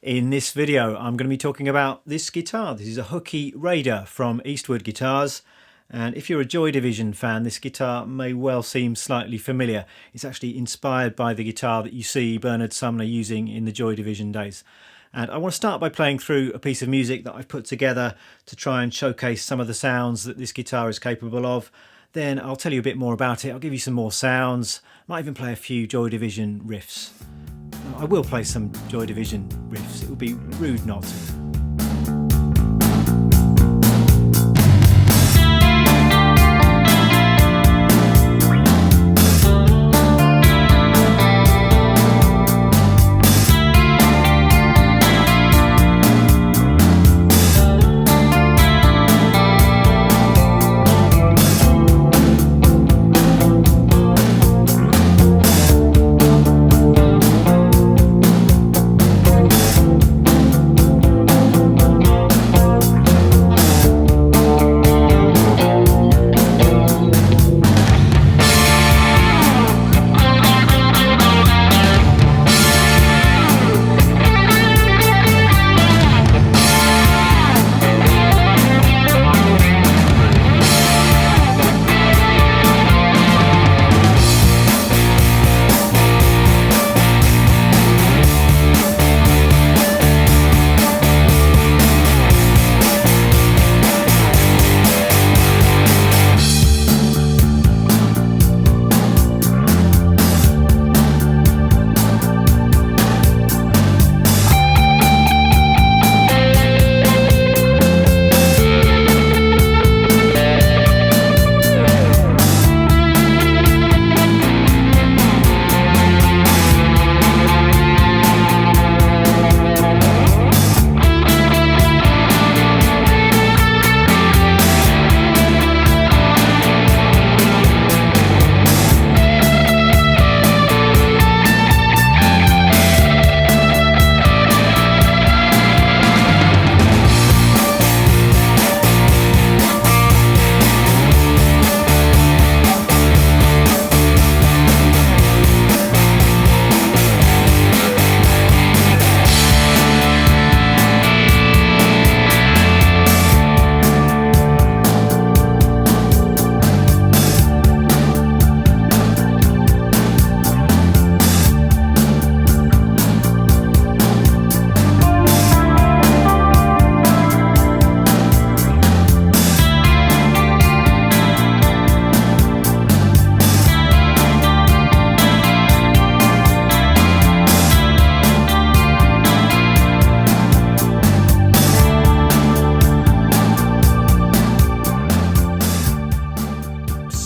In this video, I'm going to be talking about this guitar. This is a Hooky Raider from Eastwood Guitars. And if you're a Joy Division fan, this guitar may well seem slightly familiar. It's actually inspired by the guitar that you see Bernard Sumner using in the Joy Division days. And I want to start by playing through a piece of music that I've put together to try and showcase some of the sounds that this guitar is capable of. Then I'll tell you a bit more about it. I'll give you some more sounds. Might even play a few Joy Division riffs. I will play some Joy Division riffs. It would be rude not to.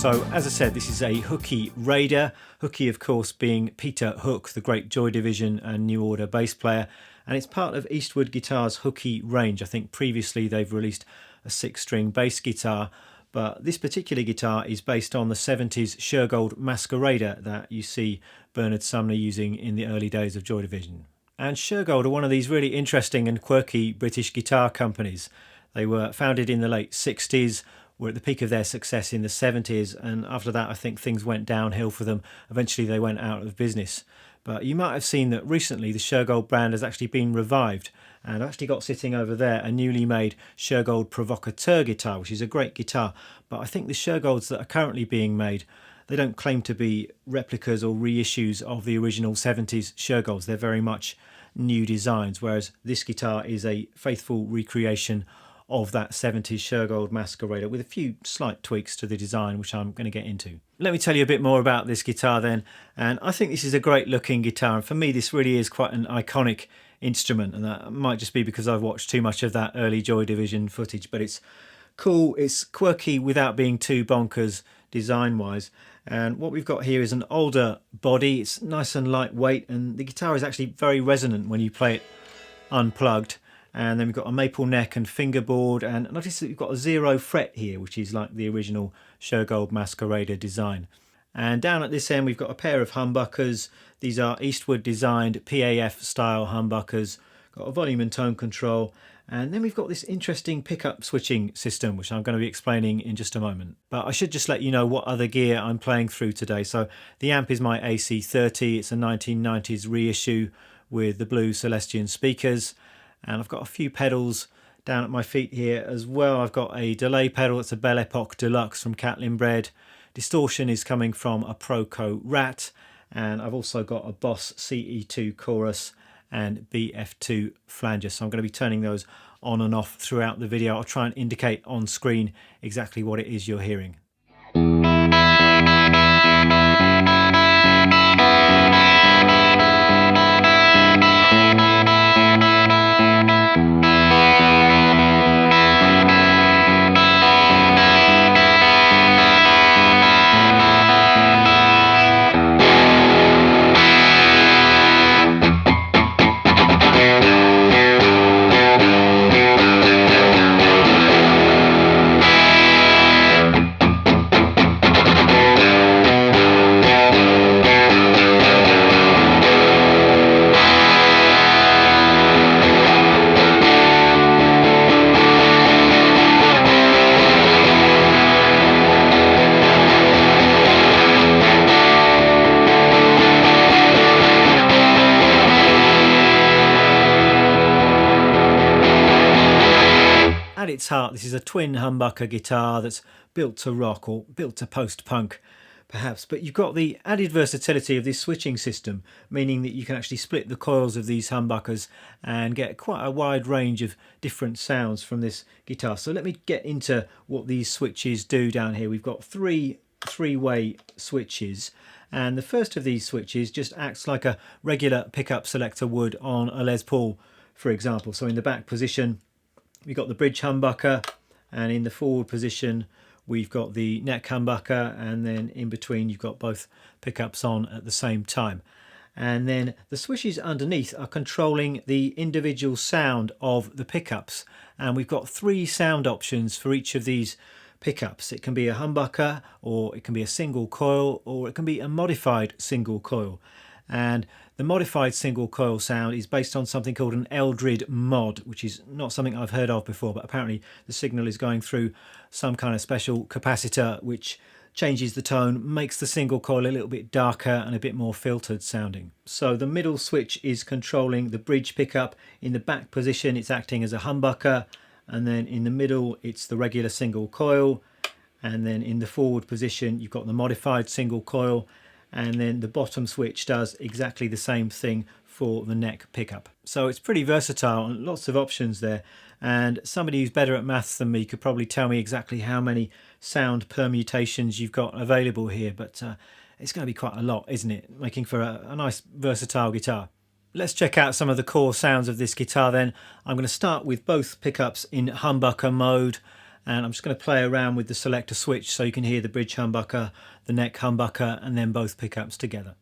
So, as I said, this is a Hooky Raider. Hooky, of course, being Peter Hook, the great Joy Division and New Order bass player. And it's part of Eastwood Guitars' Hooky range. I think previously they've released a 6-string bass guitar, but this particular guitar is based on the 70s Shergold Masquerader that you see Bernard Sumner using in the early days of Joy Division. And Shergold are one of these really interesting and quirky British guitar companies. They were founded in the late 60s, were at the peak of their success in the 70s, and after that I think things went downhill for them. Eventually they went out of business. But you might have seen that recently the Shergold brand has actually been revived, and I've actually got sitting over there a newly made Shergold Provocateur guitar, which is a great guitar. But I think the Shergolds that are currently being made, they don't claim to be replicas or reissues of the original 70s Shergolds. They're very much new designs, whereas this guitar is a faithful recreation of that 70s Shergold Masquerader with a few slight tweaks to the design, which I'm going to get into. Let me tell you a bit more about this guitar then. And I think this is a great looking guitar, and for me this really is quite an iconic instrument, and that might just be because I've watched too much of that early Joy Division footage. But it's cool, it's quirky without being too bonkers design wise. And what we've got here is an older body. It's nice and lightweight, and the guitar is actually very resonant when you play it unplugged. And then we've got a maple neck and fingerboard, and notice that we've got a 0 fret here, which is like the original Shergold Masquerader design. And down at this end we've got a pair of humbuckers. These are Eastwood designed PAF style humbuckers. Got a volume and tone control, and then we've got this interesting pickup switching system, which I'm going to be explaining in just a moment. But I should just let you know what other gear I'm playing through today. So the amp is my AC30. It's a 1990s reissue with the blue Celestion speakers, and I've got a few pedals down at my feet here as well. I've got a delay pedal, it's a Belle Epoque Deluxe from Catlin Bread. Distortion is coming from a Proco Rat, and I've also got a Boss CE2 chorus and BF2 flanger, so I'm going to be turning those on and off throughout the video. I'll try and indicate on screen exactly what it is you're hearing. At its heart, this is a twin humbucker guitar that's built to rock, or built to post-punk perhaps, but you've got the added versatility of this switching system, meaning that you can actually split the coils of these humbuckers and get quite a wide range of different sounds from this guitar. So let me get into what these switches do down here. We've got three-way switches, and the first of these switches just acts like a regular pickup selector would on a Les Paul, for example. So in the back position we've got the bridge humbucker, and in the forward position we've got the neck humbucker, and then in between you've got both pickups on at the same time. And then the switches underneath are controlling the individual sound of the pickups, and we've got 3 sound options for each of these pickups. It can be a humbucker, or it can be a single coil, or it can be a modified single coil. And the modified single coil sound is based on something called an Eldred mod, which is not something I've heard of before, but apparently the signal is going through some kind of special capacitor which changes the tone, makes the single coil a little bit darker and a bit more filtered sounding. So the middle switch is controlling the bridge pickup. In the back position it's acting as a humbucker, and then in the middle it's the regular single coil, and then in the forward position you've got the modified single coil, and then the bottom switch does exactly the same thing for the neck pickup. So it's pretty versatile and lots of options there, and somebody who's better at maths than me could probably tell me exactly how many sound permutations you've got available here, but it's going to be quite a lot, isn't it, making for a nice versatile guitar. Let's check out some of the core sounds of this guitar then. I'm going to start with both pickups in humbucker mode, and I'm just going to play around with the selector switch so you can hear the bridge humbucker, the neck humbucker, and then both pickups together.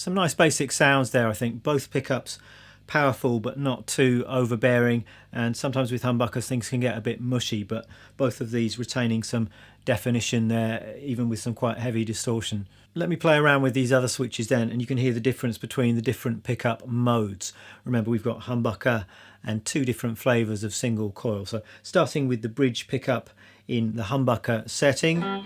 Some nice basic sounds there, I think. Both pickups powerful but not too overbearing, and sometimes with humbuckers things can get a bit mushy, but both of these retaining some definition there, even with some quite heavy distortion. Let me play around with these other switches then, and you can hear the difference between the different pickup modes. Remember, we've got humbucker and two different flavours of single coil. So starting with the bridge pickup in the humbucker setting.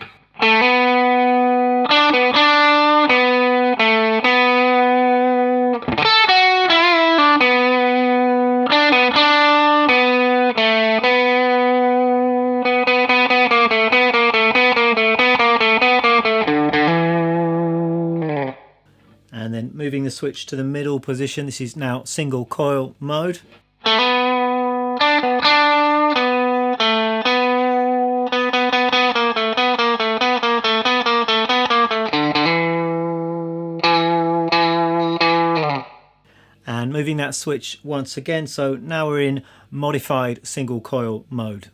And then moving the switch to the middle position, this is now single coil mode. And moving that switch once again, so now we're in modified single coil mode.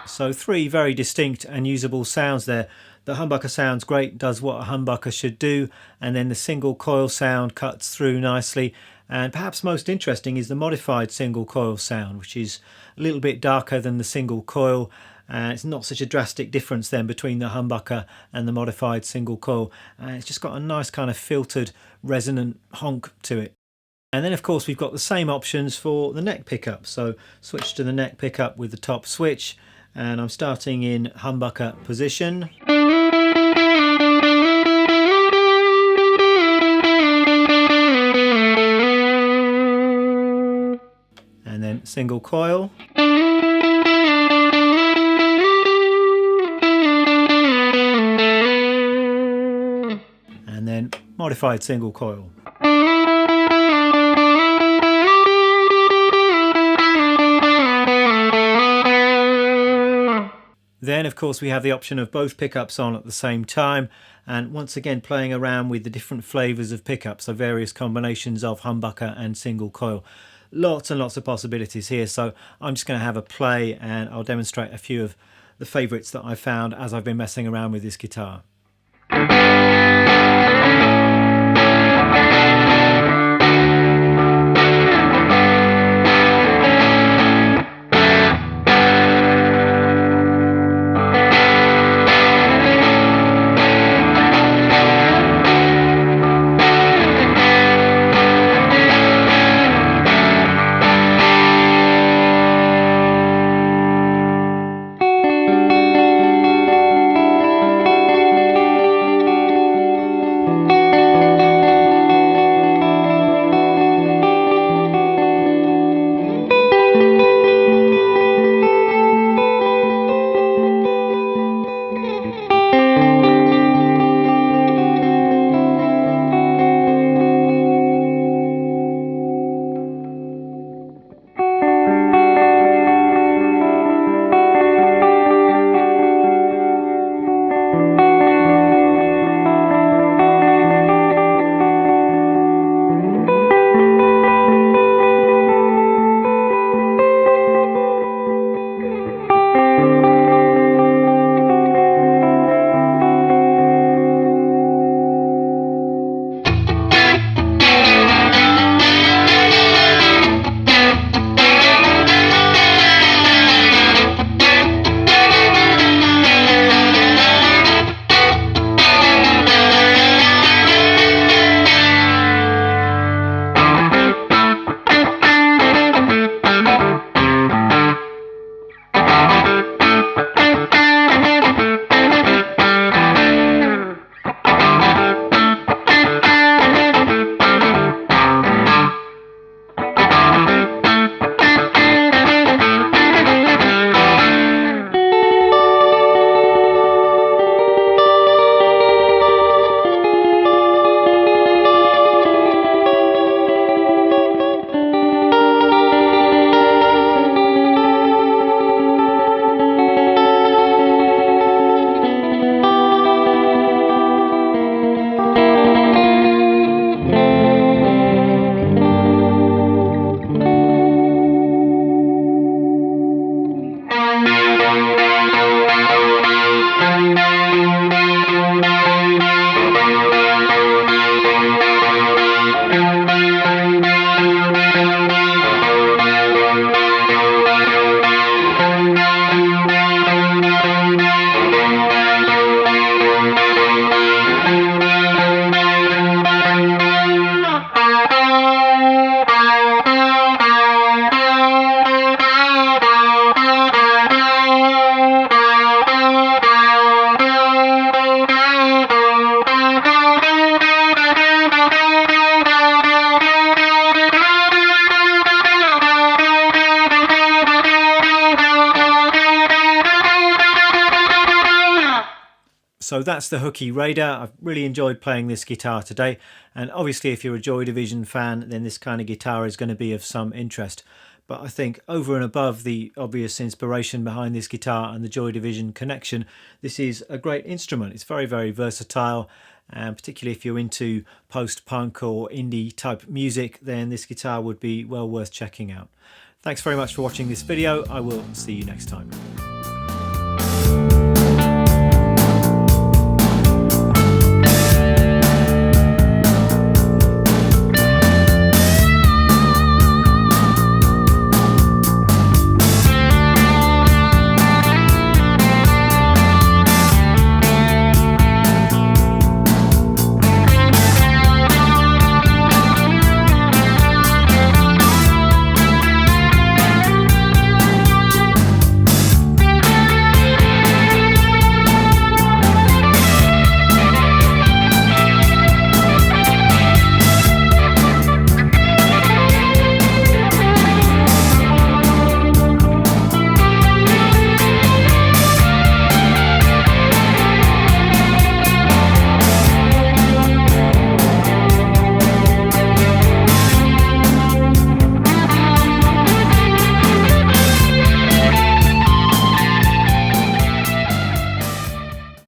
So three very distinct and usable sounds there. The humbucker sounds great, does what a humbucker should do, and then the single coil sound cuts through nicely. And perhaps most interesting is the modified single coil sound, which is a little bit darker than the single coil. It's not such a drastic difference then between the humbucker and the modified single coil. It's just got a nice kind of filtered resonant honk to it. And then of course we've got the same options for the neck pickup. So switch to the neck pickup with the top switch, and I'm starting in humbucker position. And then single coil. And then modified single coil. Then of course we have the option of both pickups on at the same time, and once again playing around with the different flavours of pickups, so various combinations of humbucker and single coil. Lots and lots of possibilities here, so I'm just going to have a play and I'll demonstrate a few of the favourites that I've found as I've been messing around with this guitar. So that's the Hooky Raider. I've really enjoyed playing this guitar today, and obviously if you're a Joy Division fan, then this kind of guitar is going to be of some interest. But I think over and above the obvious inspiration behind this guitar and the Joy Division connection, this is a great instrument. It's very, very versatile, and particularly if you're into post-punk or indie type music, then this guitar would be well worth checking out. Thanks very much for watching this video. I will see you next time.